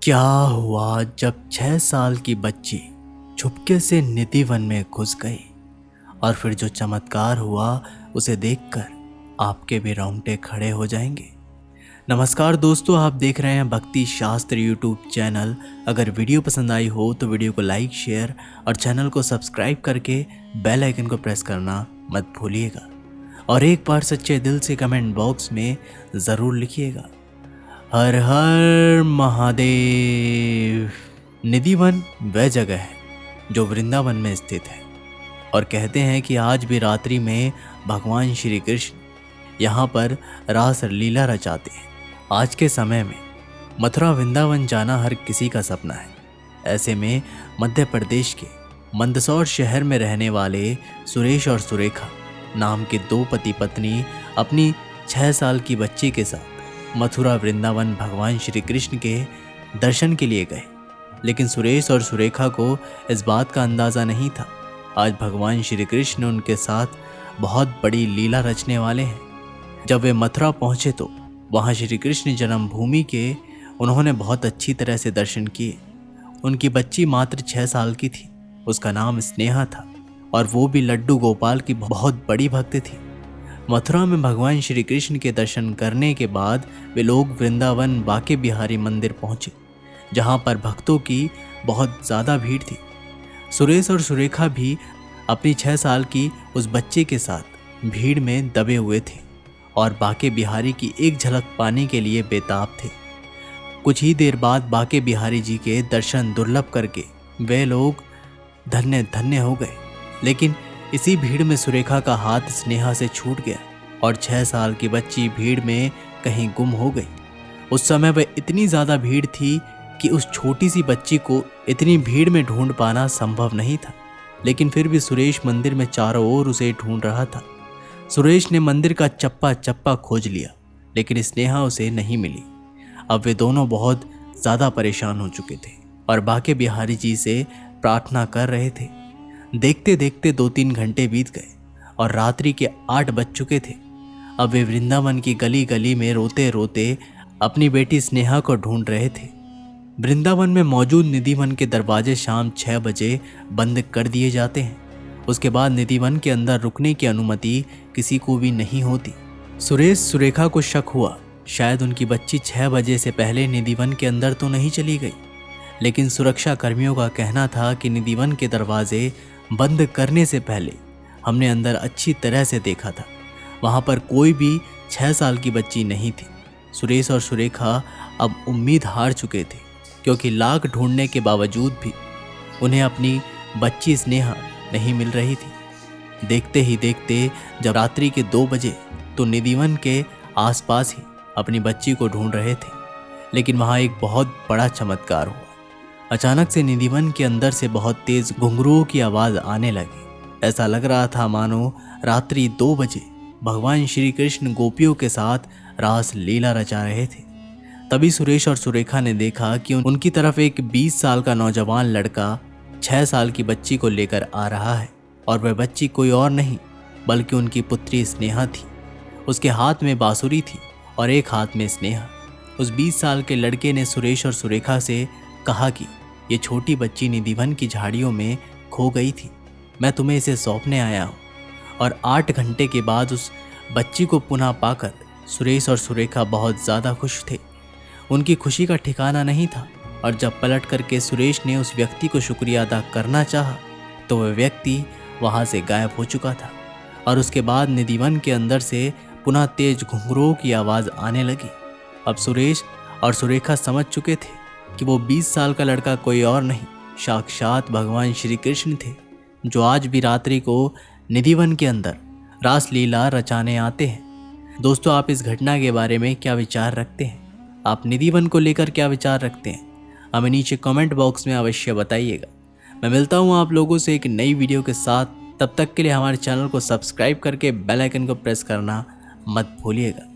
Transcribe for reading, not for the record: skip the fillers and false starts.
क्या हुआ जब 6 साल की बच्ची छुपके से निधि वन में घुस गई और फिर जो चमत्कार हुआ उसे देखकर आपके भी रोंगटे खड़े हो जाएंगे। नमस्कार दोस्तों, आप देख रहे हैं भक्ति शास्त्र यूट्यूब चैनल। अगर वीडियो पसंद आई हो तो वीडियो को लाइक, शेयर और चैनल को सब्सक्राइब करके बेल आइकन को प्रेस करना मत भूलिएगा। और एक बार सच्चे दिल से कमेंट बॉक्स में ज़रूर लिखिएगा, हर हर महादेव। निधि वन वह जगह है जो वृंदावन में स्थित है और कहते हैं कि आज भी रात्रि में भगवान श्री कृष्ण यहाँ पर रास लीला रचाते हैं। आज के समय में मथुरा वृंदावन जाना हर किसी का सपना है। ऐसे में मध्य प्रदेश के मंदसौर शहर में रहने वाले सुरेश और सुरेखा नाम के दो पति पत्नी अपनी 6 साल की बच्ची के साथ मथुरा वृंदावन भगवान श्री कृष्ण के दर्शन के लिए गए। लेकिन सुरेश और सुरेखा को इस बात का अंदाज़ा नहीं था आज भगवान श्री कृष्ण उनके साथ बहुत बड़ी लीला रचने वाले हैं। जब वे मथुरा पहुँचे तो वहाँ श्री कृष्ण जन्मभूमि के उन्होंने बहुत अच्छी तरह से दर्शन किए। उनकी बच्ची मात्र 6 साल की थी, उसका नाम स्नेहा था और वो भी लड्डू गोपाल की बहुत बड़ी भक्त थी। मथुरा में भगवान श्री कृष्ण के दर्शन करने के बाद वे लोग वृंदावन बाके बिहारी मंदिर पहुंचे, जहां पर भक्तों की बहुत ज़्यादा भीड़ थी। सुरेश और सुरेखा भी अपनी 6 साल की उस बच्चे के साथ भीड़ में दबे हुए थे और बाके बिहारी की एक झलक पाने के लिए बेताब थे। कुछ ही देर बाद बाके बिहारी जी के दर्शन दुर्लभ करके वे लोग धन्य धन्य हो गए। लेकिन इसी भीड़ में सुरेखा का हाथ स्नेहा से छूट गया और 6 साल की बच्ची भीड़ में कहीं गुम हो गई। उस समय वह इतनी ज़्यादा भीड़ थी कि उस छोटी सी बच्ची को इतनी भीड़ में ढूंढ पाना संभव नहीं था। लेकिन फिर भी सुरेश मंदिर में चारों ओर उसे ढूंढ रहा था। सुरेश ने मंदिर का चप्पा चप्पा खोज लिया, लेकिन स्नेहा उसे नहीं मिली। अब वे दोनों बहुत ज़्यादा परेशान हो चुके थे और बाके बिहारी जी से प्रार्थना कर रहे थे। देखते देखते 2-3 घंटे बीत गए और रात्रि के 8 बज चुके थे। अब वे वृंदावन की गली गली में रोते रोते अपनी बेटी स्नेहा को ढूंढ रहे थे। वृंदावन में मौजूद निधि वन के दरवाजे शाम 6 बजे बंद कर दिए जाते हैं। उसके बाद निधि वन के अंदर रुकने की अनुमति किसी को भी नहीं होती। सुरेश सुरेखा को शक हुआ शायद उनकी बच्ची 6 बजे से पहले निधि वन के अंदर तो नहीं चली गई। लेकिन सुरक्षा कर्मियों का कहना था कि निधि वन के दरवाजे बंद करने से पहले हमने अंदर अच्छी तरह से देखा था, वहाँ पर कोई भी 6 साल की बच्ची नहीं थी। सुरेश और सुरेखा अब उम्मीद हार चुके थे, क्योंकि लाख ढूंढने के बावजूद भी उन्हें अपनी बच्ची स्नेहा नहीं मिल रही थी। देखते ही देखते जब रात्रि के 2 बजे तो निधि वन के आसपास ही अपनी बच्ची को ढूंढ रहे थे। लेकिन वहाँ एक बहुत बड़ा चमत्कार हुआ। अचानक से निधि वन के अंदर से बहुत तेज घुंघरुओं की आवाज़ आने लगी। ऐसा लग रहा था मानो रात्रि 2 बजे भगवान श्री कृष्ण गोपियों के साथ रास लीला रचा रहे थे। तभी सुरेश और सुरेखा ने देखा कि उनकी तरफ एक 20 साल का नौजवान लड़का 6 साल की बच्ची को लेकर आ रहा है और वह बच्ची कोई और नहीं बल्कि उनकी पुत्री स्नेहा थी। उसके हाथ में बांसुरी थी और एक हाथ में स्नेहा। उस 20 साल के लड़के ने सुरेश और सुरेखा से कहा कि ये छोटी बच्ची निधि वन की झाड़ियों में खो गई थी, मैं तुम्हें इसे सौंपने आया हूँ। और 8 घंटे के बाद उस बच्ची को पुनः पाकर सुरेश और सुरेखा बहुत ज़्यादा खुश थे। उनकी खुशी का ठिकाना नहीं था और जब पलट करके सुरेश ने उस व्यक्ति को शुक्रिया अदा करना चाहा तो वह व्यक्ति वहाँ से गायब हो चुका था। और उसके बाद निधि वन के अंदर से पुनः तेज घुंघरुओं की आवाज़ आने लगी। अब सुरेश और सुरेखा समझ चुके थे कि वो 20 साल का लड़का कोई और नहीं, साक्षात भगवान श्री कृष्ण थे, जो आज भी रात्रि को निधि वन के अंदर रास लीला रचाने आते हैं। दोस्तों, आप इस घटना के बारे में क्या विचार रखते हैं? आप निधि वन को लेकर क्या विचार रखते हैं? हमें नीचे कमेंट बॉक्स में अवश्य बताइएगा। मैं मिलता हूँ आप लोगों से एक नई वीडियो के साथ। तब तक के लिए हमारे चैनल को सब्सक्राइब करके बेल आइकन को प्रेस करना मत भूलिएगा।